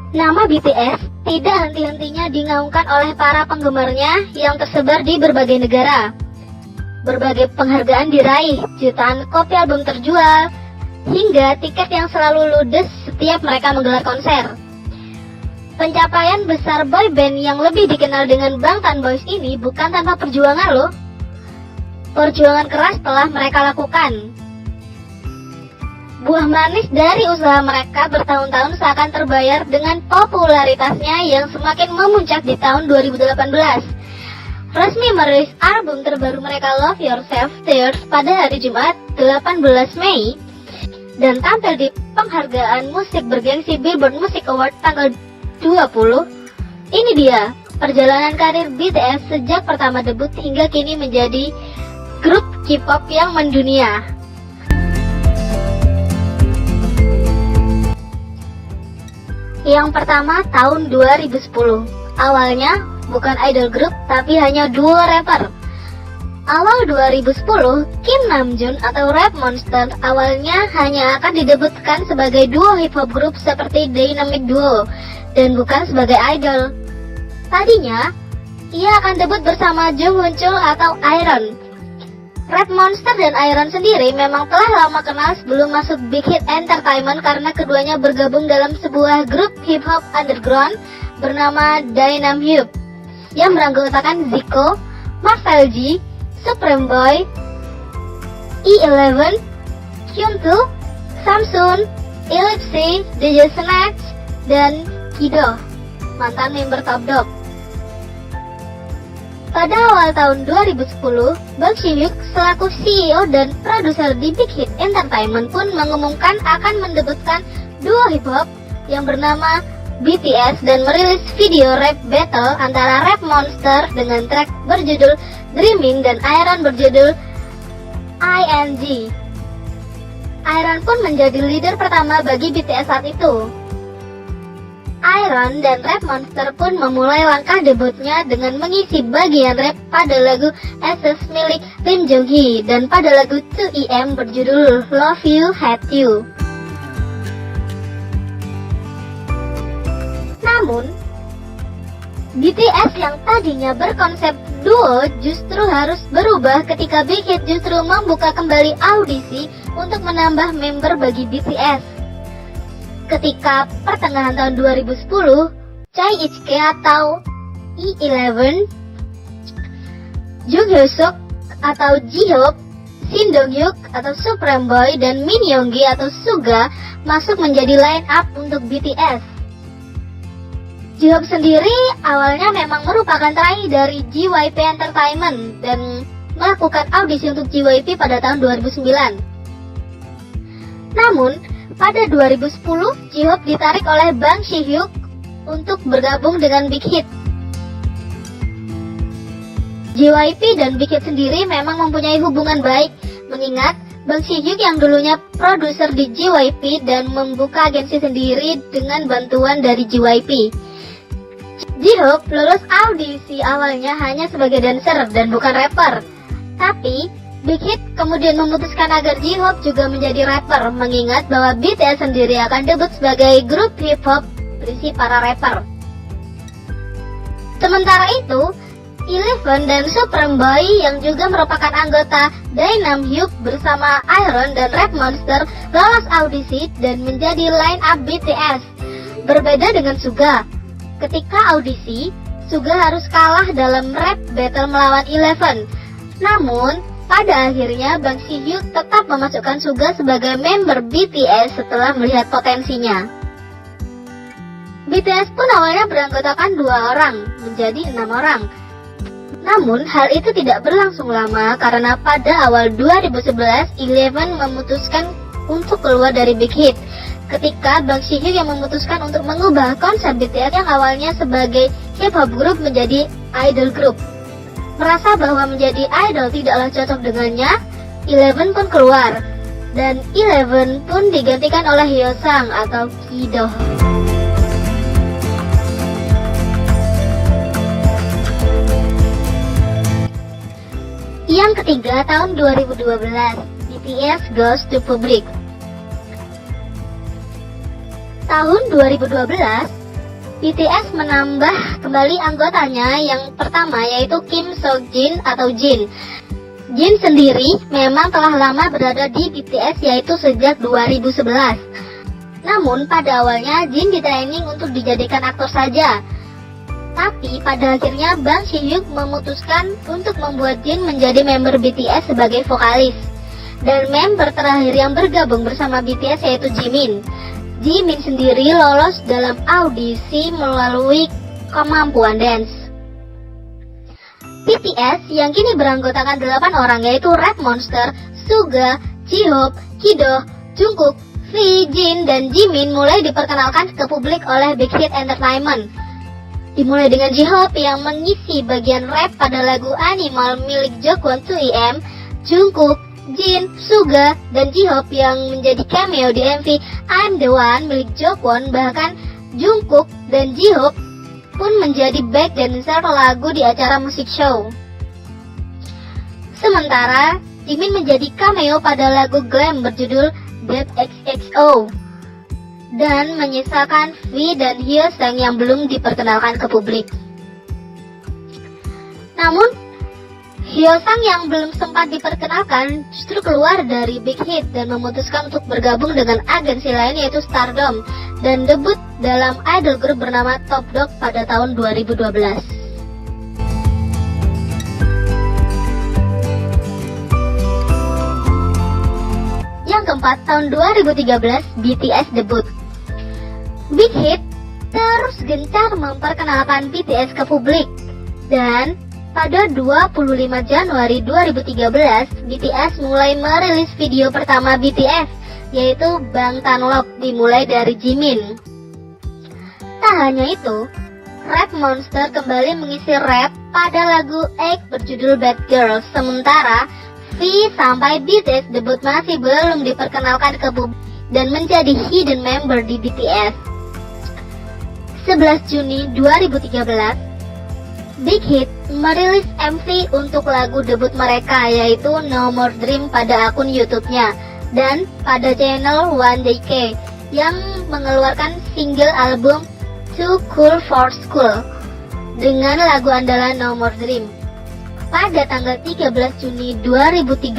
Nama BTS tidak henti-hentinya digaungkan oleh para penggemarnya yang tersebar di berbagai negara. Berbagai penghargaan diraih, jutaan kopi album terjual, hingga tiket yang selalu ludes setiap mereka menggelar konser. Pencapaian besar boyband yang lebih dikenal dengan Bangtan Boys ini bukan tanpa perjuangan loh. Perjuangan keras telah mereka lakukan. Buah manis dari usaha mereka bertahun-tahun seakan terbayar dengan popularitasnya yang semakin memuncak di tahun 2018. Resmi merilis album terbaru mereka Love Yourself Tears pada hari Jumat 18 Mei dan tampil di penghargaan musik bergengsi Billboard Music Award tanggal 20. Ini dia perjalanan karir BTS sejak pertama debut hingga kini menjadi grup K-pop yang mendunia. Yang pertama tahun 2010. Awalnya bukan idol group tapi hanya duo rapper. Awal 2010, Kim Namjoon atau Rap Monster awalnya hanya akan didebutkan sebagai duo hip hop group seperti Dynamic Duo dan bukan sebagai idol. Tadinya, ia akan debut bersama Jung Hoon Chul atau Iron. Rap Monster dan Iron sendiri memang telah lama kenal sebelum masuk Big Hit Entertainment karena keduanya bergabung dalam sebuah grup hip hop underground bernama Dynamhyup yang beranggotakan Zico, Marcel G, Supreme Boy, E11, Kyuntu, Samsun, Ellipse, DJ Snatch, dan Kido, mantan member Top Dog. Pada awal tahun 2010, Bang Si-hyuk selaku CEO dan produser di Big Hit Entertainment pun mengumumkan akan mendebutkan duo hip hop yang bernama BTS dan merilis video rap battle antara Rap Monster dengan track berjudul Dreaming dan Iron berjudul ING. Iron pun menjadi leader pertama bagi BTS saat itu. Iron dan Rap Monster pun memulai langkah debutnya dengan mengisi bagian rap pada lagu SS milik Lim Jong Hee dan pada lagu 2EM berjudul Love You, Hate You. Namun, BTS yang tadinya berkonsep duo justru harus berubah ketika Big Hit justru membuka kembali audisi untuk menambah member bagi BTS. Ketika pertengahan tahun 2010, Choi Ich-ke atau E11, Jung Hyuk atau J-Hope, Shin Dong-hyuk atau Supreme Boy, dan Min Young-gi atau Suga masuk menjadi line up untuk BTS. J-Hope sendiri awalnya memang merupakan trainee dari JYP Entertainment dan melakukan audisi untuk JYP pada tahun 2009. Namun, pada 2010, J-Hope ditarik oleh Bang Si-hyuk untuk bergabung dengan Big Hit. JYP dan Big Hit sendiri memang mempunyai hubungan baik, mengingat Bang Si-hyuk yang dulunya produser di JYP dan membuka agensi sendiri dengan bantuan dari JYP. J-Hope lulus audisi awalnya hanya sebagai dancer dan bukan rapper, tapi Big Hit kemudian memutuskan agar J-Hope juga menjadi rapper, mengingat bahwa BTS sendiri akan debut sebagai grup hip hop berisi para rapper. Sementara itu, E11 dan Supreme Boy yang juga merupakan anggota Dynamhyup bersama Iron dan Rap Monster lolos audisi dan menjadi line up BTS. Berbeda dengan Suga, ketika audisi, Suga harus kalah dalam rap battle melawan E11. Namun, pada akhirnya Bang Si-hyuk tetap memasukkan Suga sebagai member BTS setelah melihat potensinya. BTS pun awalnya beranggotakan 2 orang, menjadi 6 orang. Namun, hal itu tidak berlangsung lama karena pada awal 2011, E11 memutuskan untuk keluar dari Big Hit. Ketika Bang Si-hyuk yang memutuskan untuk mengubah konsep BTS yang awalnya sebagai hip hop group menjadi idol group. Merasa bahwa menjadi idol tidaklah cocok dengannya, E11 pun keluar, dan E11 pun digantikan oleh Hyosang atau Kido. Yang ketiga, tahun 2012, BTS goes to public. Tahun 2012, BTS menambah kembali anggotanya yang pertama yaitu Kim Seokjin atau Jin. Jin sendiri memang telah lama berada di BTS yaitu sejak 2011. Namun pada awalnya Jin di-training untuk dijadikan aktor saja. Tapi pada akhirnya Bang Si-hyuk memutuskan untuk membuat Jin menjadi member BTS sebagai vokalis. Dan member terakhir yang bergabung bersama BTS yaitu Jimin. Jimin sendiri lolos dalam audisi melalui kemampuan dance. BTS yang kini beranggotakan 8 orang yaitu Red Monster, Suga, J-Hope, Kido, Jungkook, V, Jin, dan Jimin mulai diperkenalkan ke publik oleh Big Hit Entertainment. Dimulai dengan J-Hope yang mengisi bagian rap pada lagu Animal milik Jongwon 2EM, Jungkook, Jin, Suga, dan J-Hope yang menjadi cameo di MV I'm the One milik Jongwon. Bahkan Jungkook dan J-Hope pun menjadi back dancer lagu di acara musik show. Sementara Jimin menjadi cameo pada lagu Glam berjudul Dead XXO dan menyisakan V dan Hyosung yang belum diperkenalkan ke publik. Namun Hyosung yang belum sempat diperkenalkan justru keluar dari Big Hit dan memutuskan untuk bergabung dengan agensi lain yaitu Stardom dan debut dalam idol group bernama Top Dog pada tahun 2012. Yang keempat, tahun 2013 BTS debut. Big Hit terus gencar memperkenalkan BTS ke publik dan pada 25 Januari 2013, BTS mulai merilis video pertama BTS, yaitu Bang Tanlop, dimulai dari Jimin. Tak hanya itu, Red Monster kembali mengisi rap pada lagu Egg berjudul Bad Girl, sementara V sampai BTS debut masih belum diperkenalkan ke publik dan menjadi hidden member di BTS. 11 Juni 2013, Big Hit merilis MV untuk lagu debut mereka yaitu No More Dream pada akun YouTube-nya dan pada channel One Day K yang mengeluarkan single album Too Cool for School dengan lagu andalan No More Dream. Pada tanggal 13 Juni 2013,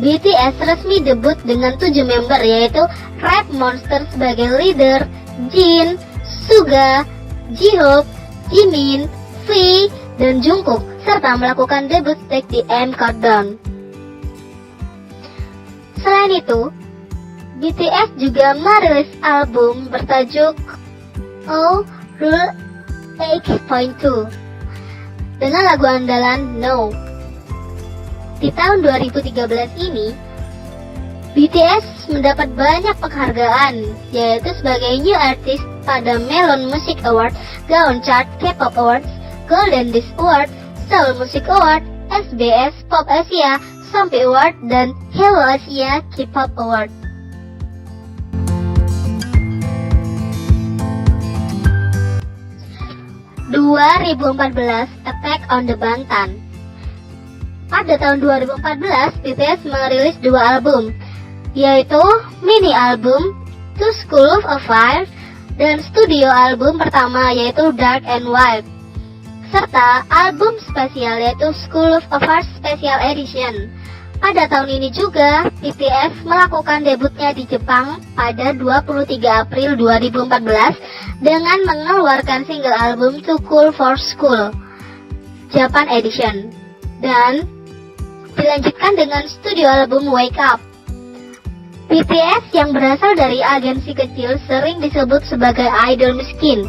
BTS resmi debut dengan 7 member yaitu Red Monster sebagai leader, Jin, Suga, J-Hope, Jimin, V, dan Jungkook, serta melakukan debut stage di M Countdown. Selain itu, BTS juga merilis album bertajuk Oh Rule 8.2 dengan lagu andalan No. Di tahun 2013 ini, BTS mendapat banyak penghargaan, yaitu sebagai New Artist pada Melon Music Award, Gaon Chart K-pop Awards, Golden Disc Award, Seoul Music Award, SBS Pop Asia, Sampi Award, dan Hello Asia K-pop Award. Attack on the Bangtan. Pada tahun 2014, BTS merilis 2 album, yaitu mini album To School of Fire dan studio album pertama yaitu Dark and Wild, serta album spesial yaitu School of Fire Special Edition. Pada tahun ini juga, BTS melakukan debutnya di Jepang pada 23 April 2014 dengan mengeluarkan single album Too Cool for School Japan Edition dan dilanjutkan dengan studio album Wake Up. BTS yang berasal dari agensi kecil sering disebut sebagai idol miskin.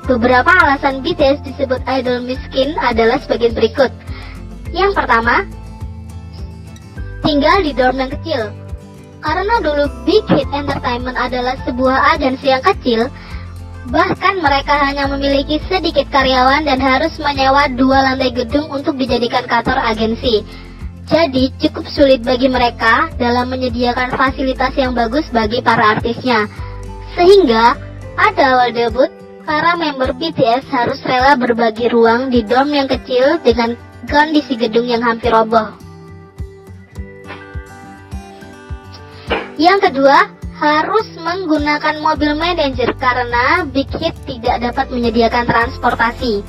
Beberapa alasan BTS disebut idol miskin adalah sebagai berikut. Yang pertama, tinggal di dorm yang kecil. Karena dulu Big Hit Entertainment adalah sebuah agensi yang kecil, bahkan mereka hanya memiliki sedikit karyawan dan harus menyewa 2 lantai gedung untuk dijadikan kantor agensi. Jadi cukup sulit bagi mereka dalam menyediakan fasilitas yang bagus bagi para artisnya. Sehingga pada awal debut, para member BTS harus rela berbagi ruang di dorm yang kecil dengan kondisi gedung yang hampir roboh. Yang kedua, harus menggunakan mobil manajer karena Big Hit tidak dapat menyediakan transportasi.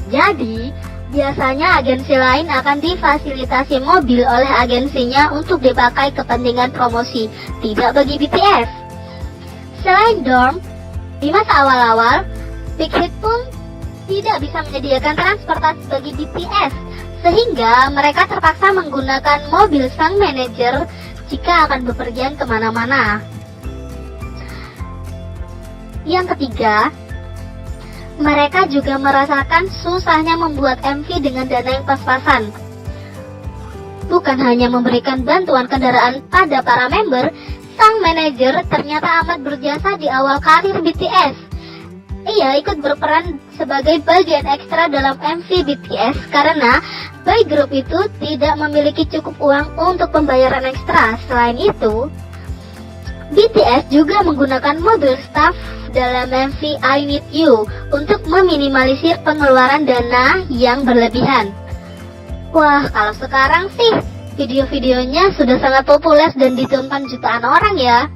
Jadi, biasanya agensi lain akan difasilitasi mobil oleh agensinya untuk dipakai kepentingan promosi, tidak bagi BTS. Selain dorm, di masa awal-awal, Big Hit pun tidak bisa menyediakan transportasi bagi BTS, sehingga mereka terpaksa menggunakan mobil sang manajer jika akan bepergian kemana-mana. Yang ketiga, mereka juga merasakan susahnya membuat MV dengan dana yang pas-pasan. Bukan hanya memberikan bantuan kendaraan pada para member, sang manajer ternyata amat berjasa di awal karir BTS. Ia ikut berperan sebagai bagian ekstra dalam MV BTS karena boy group itu tidak memiliki cukup uang untuk pembayaran ekstra. Selain itu, BTS juga menggunakan mobil staff dalam MV I Need You untuk meminimalisir pengeluaran dana yang berlebihan. Wah, kalau sekarang sih video-videonya sudah sangat populer dan ditonton jutaan orang ya.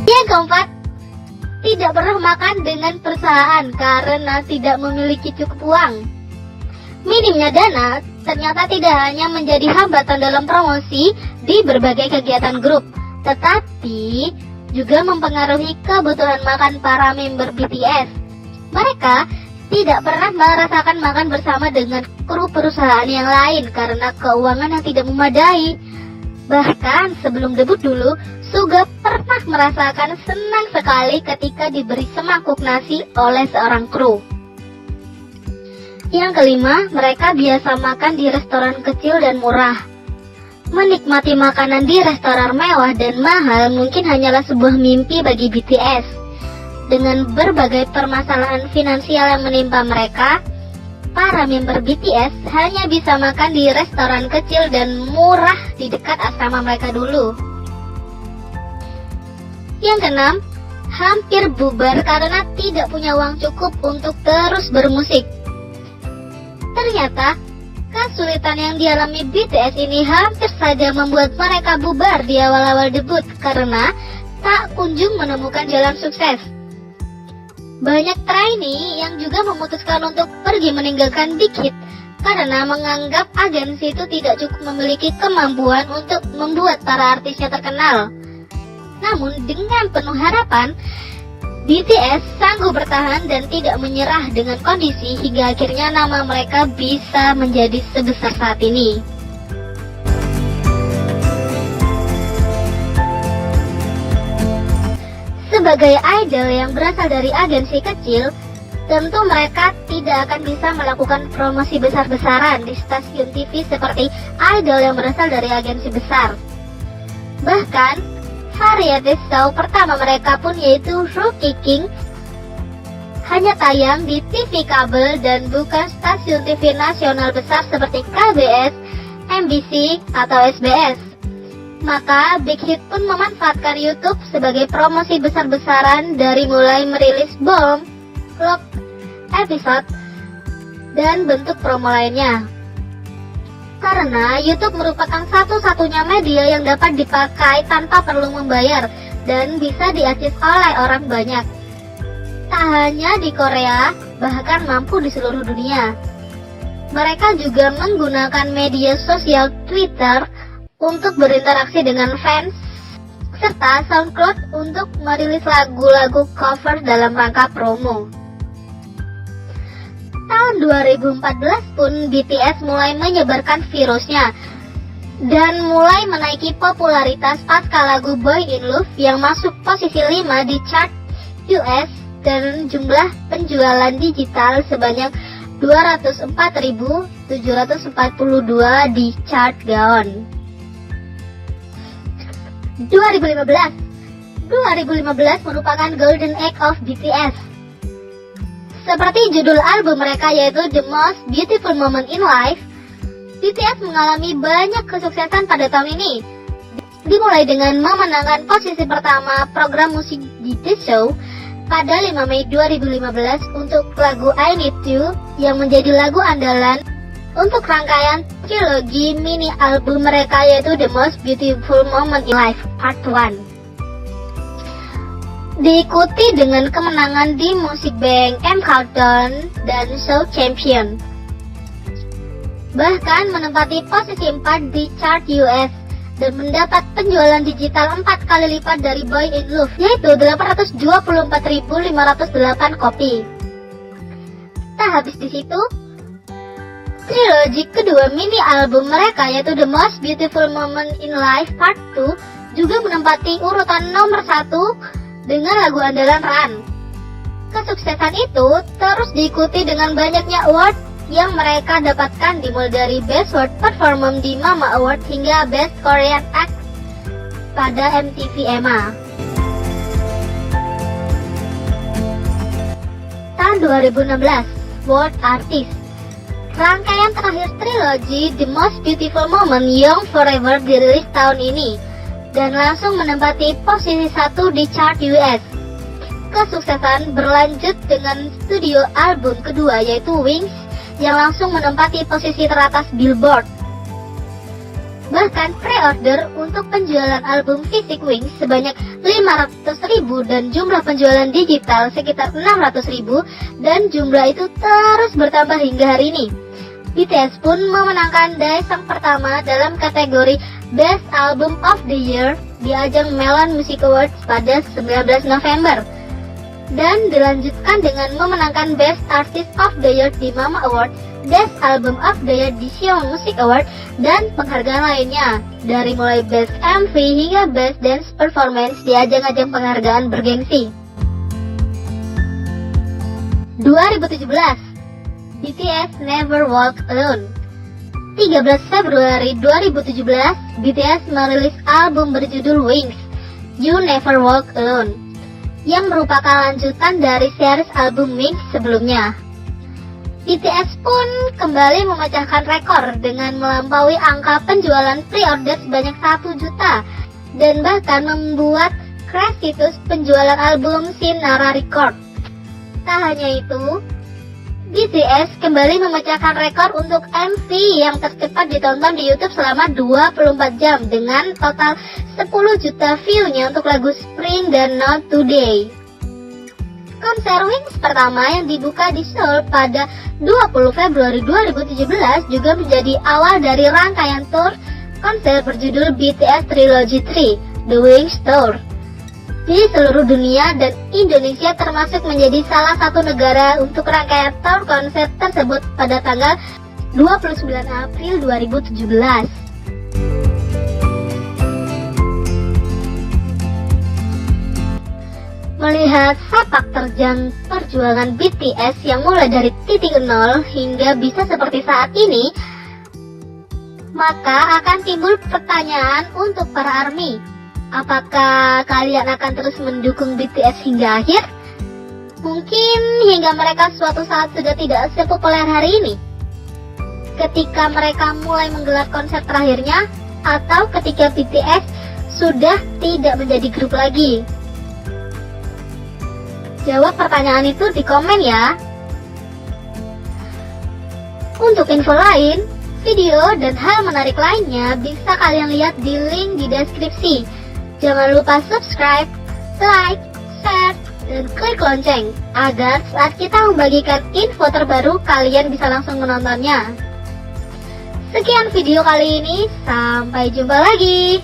Yang keempat, tidak pernah makan dengan perusahaan karena tidak memiliki cukup uang. Minimnya dana ternyata tidak hanya menjadi hambatan dalam promosi di berbagai kegiatan grup, tetapi juga mempengaruhi kebutuhan makan para member BTS. Mereka tidak pernah merasakan makan bersama dengan kru perusahaan yang lain karena keuangan yang tidak memadai. Bahkan sebelum debut dulu, Suga pernah merasakan senang sekali ketika diberi semangkuk nasi oleh seorang kru. Yang kelima, mereka biasa makan di restoran kecil dan murah. Menikmati makanan di restoran mewah dan mahal mungkin hanyalah sebuah mimpi bagi BTS. Dengan berbagai permasalahan finansial yang menimpa mereka, para member BTS hanya bisa makan di restoran kecil dan murah di dekat asrama mereka dulu. Yang keenam, hampir bubar karena tidak punya uang cukup untuk terus bermusik. Ternyata, kesulitan yang dialami BTS ini hampir saja membuat mereka bubar di awal-awal debut karena tak kunjung menemukan jalan sukses. Banyak trainee yang juga memutuskan untuk pergi meninggalkan Big Hit karena menganggap agensi itu tidak cukup memiliki kemampuan untuk membuat para artisnya terkenal. Namun dengan penuh harapan, BTS sanggup bertahan dan tidak menyerah dengan kondisi hingga akhirnya nama mereka bisa menjadi sebesar saat ini. Sebagai idol yang berasal dari agensi kecil, tentu mereka tidak akan bisa melakukan promosi besar-besaran di stasiun TV seperti idol yang berasal dari agensi besar. Bahkan, variety show pertama mereka pun yaitu Rookie King hanya tayang di TV kabel dan bukan stasiun TV nasional besar seperti KBS, MBC, atau SBS. Maka Big Hit pun memanfaatkan YouTube sebagai promosi besar-besaran dari mulai merilis BOOM, vlog, episode, dan bentuk promo lainnya. Karena YouTube merupakan satu-satunya media yang dapat dipakai tanpa perlu membayar dan bisa diakses oleh orang banyak. Tak hanya di Korea, bahkan mampu di seluruh dunia. Mereka juga menggunakan media sosial Twitter untuk berinteraksi dengan fans, serta SoundCloud untuk merilis lagu-lagu cover dalam rangka promo. Tahun 2014 pun BTS mulai menyebarkan virusnya dan mulai menaiki popularitas pasca lagu Boy in Love yang masuk posisi 5 di chart US dan jumlah penjualan digital sebanyak 204.742 di chart Gaon. 2015 merupakan Golden Age of BTS. Seperti judul album mereka yaitu The Most Beautiful Moment in Life, BTS mengalami banyak kesuksesan pada tahun ini. Dimulai dengan memenangkan posisi pertama program musik di The Show pada 5 Mei 2015 untuk lagu I Need You yang menjadi lagu andalan untuk rangkaian trilogi mini album mereka, yaitu The Most Beautiful Moment in Life Part 1. Diikuti dengan kemenangan di Music Bank, M Countdown, dan Show Champion. Bahkan menempati posisi 4 di chart US dan mendapat penjualan digital 4 kali lipat dari Boy in Love, yaitu 824.508 kopi. Tak habis di situ, trilogi kedua mini album mereka, yaitu The Most Beautiful Moment in Life Part 2, juga menempati urutan nomor 1 dengan lagu andalan Run. Kesuksesan itu terus diikuti dengan banyaknya award yang mereka dapatkan, dimulai dari Best World Performance di Mama Award hingga Best Korean Act pada MTV EMA. Tahun 2016, World Artist. Rangkaian terakhir trilogi The Most Beautiful Moment Young Forever dirilis tahun ini dan langsung menempati posisi 1 di chart US. Kesuksesan berlanjut dengan studio album kedua, yaitu Wings, yang langsung menempati posisi teratas Billboard. Bahkan pre-order untuk penjualan album fisik Wings sebanyak 500.000 dan jumlah penjualan digital sekitar 600.000, dan jumlah itu terus bertambah hingga hari ini. BTS pun memenangkan Daesung pertama dalam kategori Best Album of the Year di ajang Melon Music Awards pada 19 November. Dan dilanjutkan dengan memenangkan Best Artist of the Year di Mama Award, Best Album of the Year di Seoul Music Award, dan penghargaan lainnya, dari mulai Best MV hingga Best Dance Performance di ajang-ajang penghargaan bergengsi. 2017, BTS Never Walk Alone. 13 Februari 2017, BTS merilis album berjudul Wings, You Never Walk Alone, yang merupakan lanjutan dari series album Wings sebelumnya. BTS pun kembali memecahkan rekor dengan melampaui angka penjualan pre-order sebanyak 1 juta dan bahkan membuat crash situs penjualan album Sinara Record. Tak hanya itu, BTS kembali memecahkan rekor untuk MV yang tercepat ditonton di YouTube selama 24 jam dengan total 10 juta view-nya untuk lagu Spring dan Not Today. Konser Wings pertama yang dibuka di Seoul pada 20 Februari 2017 juga menjadi awal dari rangkaian tour konser berjudul BTS Trilogy 3, The Wings Tour. Di seluruh dunia, dan Indonesia termasuk menjadi salah satu negara untuk rangkaian tour konser tersebut pada tanggal 29 April 2017. Melihat sepak terjang perjuangan BTS yang mulai dari titik nol hingga bisa seperti saat ini, maka akan timbul pertanyaan untuk para ARMY. Apakah kalian akan terus mendukung BTS hingga akhir? Mungkin hingga mereka suatu saat sudah tidak sepopuler hari ini, ketika mereka mulai menggelar konser terakhirnya, atau ketika BTS sudah tidak menjadi grup lagi. Jawab pertanyaan itu di komen ya. Untuk info lain, video dan hal menarik lainnya bisa kalian lihat di link di deskripsi. Jangan lupa subscribe, like, share, dan klik lonceng agar saat kita membagikan info terbaru kalian bisa langsung menontonnya. Sekian video kali ini, sampai jumpa lagi.